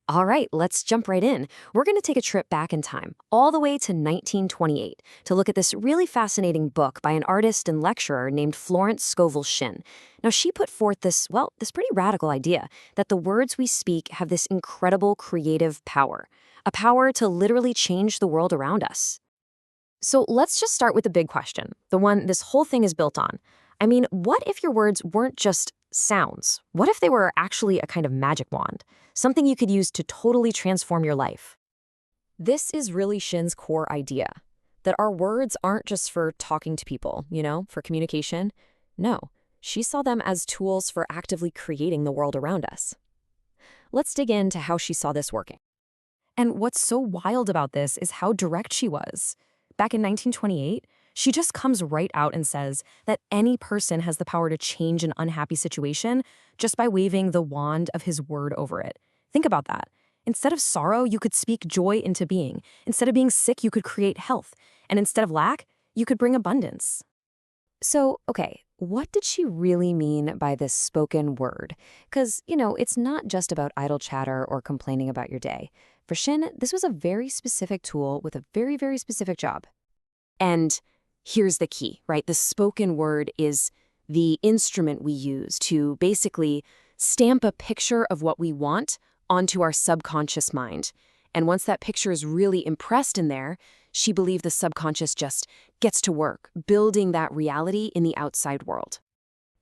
All right, let's jump right in. We're going to take a trip back in time, all the way to 1928, to look at this really fascinating book by an artist and lecturer named Florence Scovel Shinn. Now, she put forth this pretty radical idea that the words we speak have this incredible creative power, a power to literally change the world around us. So let's just start with the big question, the one this whole thing is built on. I mean, what if your words weren't just sounds? What if they were actually a kind of magic wand, something you could use to totally transform your life? This is really Shinn's core idea, that our words aren't just for talking to people, for communication. No, she saw them as tools for actively creating the world around us. Let's dig into how she saw this working. And what's so wild about this is how direct she was. Back in 1928, she just comes right out and says that any person has the power to change an unhappy situation just by waving the wand of his word over it. Think about that. Instead of sorrow, you could speak joy into being. Instead of being sick, you could create health. And instead of lack, you could bring abundance. So, okay, what did she really mean by this spoken word? Because, it's not just about idle chatter or complaining about your day. For Shinn, this was a very specific tool with a very, very specific job. And here's the key, right? The spoken word is the instrument we use to basically stamp a picture of what we want onto our subconscious mind. And once that picture is really impressed in there, she believed the subconscious just gets to work, building that reality in the outside world.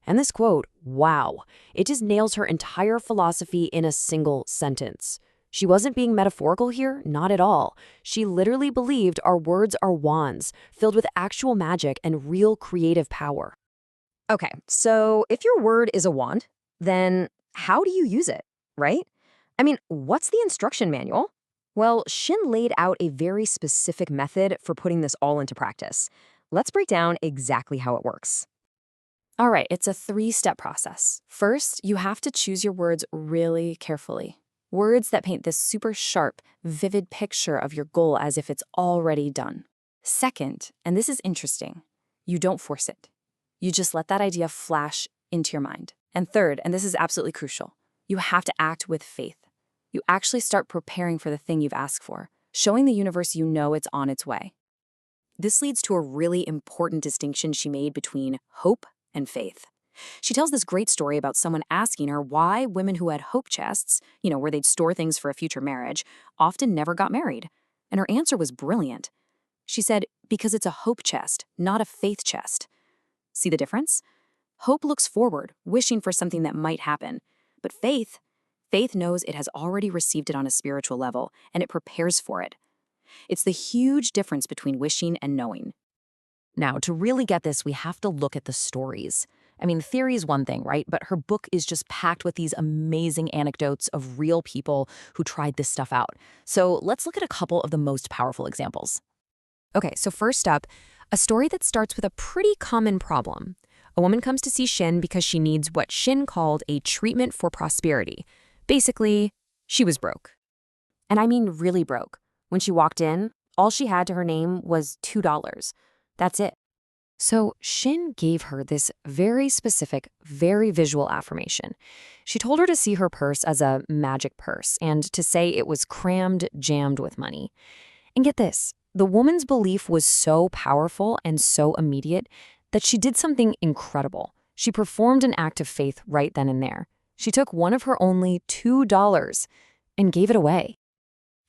And this quote, wow, it just nails her entire philosophy in a single sentence. She wasn't being metaphorical here, not at all. She literally believed our words are wands, filled with actual magic and real creative power. Okay, so if your word is a wand, then how do you use it, right? I mean, what's the instruction manual? Well, Shinn laid out a very specific method for putting this all into practice. Let's break down exactly how it works. All right, it's a three-step process. First, you have to choose your words really carefully. Words that paint this super sharp, vivid picture of your goal as if it's already done. Second, and this is interesting, you don't force it. You just let that idea flash into your mind. And third, and this is absolutely crucial, you have to act with faith. You actually start preparing for the thing you've asked for, showing the universe you know it's on its way. This leads to a really important distinction she made between hope and faith. She tells this great story about someone asking her why women who had hope chests, where they'd store things for a future marriage, often never got married. And her answer was brilliant. She said, because it's a hope chest, not a faith chest. See the difference? Hope looks forward, wishing for something that might happen. But faith knows it has already received it on a spiritual level, and it prepares for it. It's the huge difference between wishing and knowing. Now, to really get this, we have to look at the stories. I mean, theory is one thing, right? But her book is just packed with these amazing anecdotes of real people who tried this stuff out. So let's look at a couple of the most powerful examples. Okay, so first up, a story that starts with a pretty common problem. A woman comes to see Shinn because she needs what Shinn called a treatment for prosperity. Basically, she was broke. And I mean really broke. When she walked in, all she had to her name was $2. That's it. So Shinn gave her this very specific, very visual affirmation. She told her to see her purse as a magic purse and to say it was crammed, jammed with money. And get this, the woman's belief was so powerful and so immediate that she did something incredible. She performed an act of faith right then and there. She took one of her only $2 and gave it away.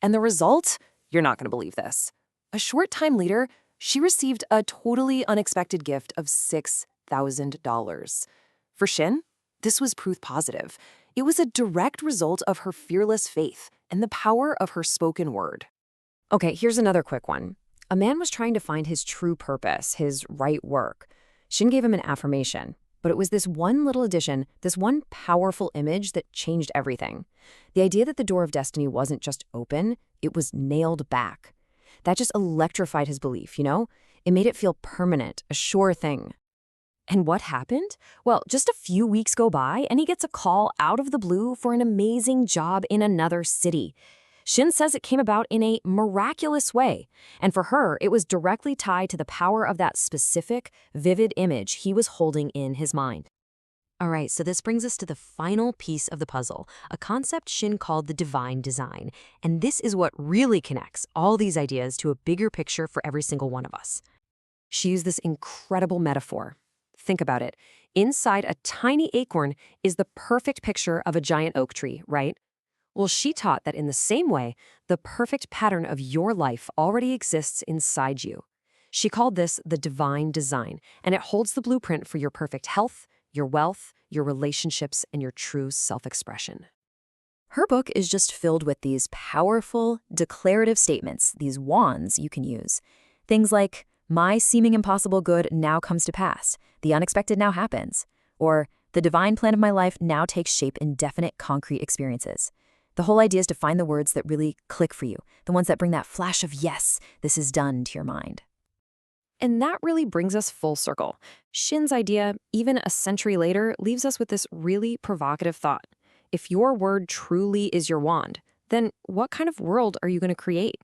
And the result? You're not going to believe this. A short time later, she received a totally unexpected gift of $6,000. For Shinn, this was proof positive. It was a direct result of her fearless faith and the power of her spoken word. Okay, here's another quick one. A man was trying to find his true purpose, his right work. Shinn gave him an affirmation, but it was this one little addition, this one powerful image that changed everything. The idea that the door of destiny wasn't just open, it was nailed back. That just electrified his belief, It made it feel permanent, a sure thing. And what happened? Well, just a few weeks go by, and he gets a call out of the blue for an amazing job in another city. Shinn says it came about in a miraculous way, and for her, it was directly tied to the power of that specific, vivid image he was holding in his mind. All right, so this brings us to the final piece of the puzzle, a concept Shinn called the divine design. And this is what really connects all these ideas to a bigger picture for every single one of us. She used this incredible metaphor. Think about it. Inside a tiny acorn is the perfect picture of a giant oak tree, right? Well, she taught that in the same way, the perfect pattern of your life already exists inside you. She called this the divine design, and it holds the blueprint for your perfect health, your wealth, your relationships, and your true self-expression. Her book is just filled with these powerful, declarative statements, these wands you can use. Things like, my seeming impossible good now comes to pass, the unexpected now happens, or the divine plan of my life now takes shape in definite, concrete experiences. The whole idea is to find the words that really click for you, the ones that bring that flash of yes, this is done to your mind. And that really brings us full circle. Shinn's idea, even a century later, leaves us with this really provocative thought. If your word truly is your wand, then what kind of world are you going to create?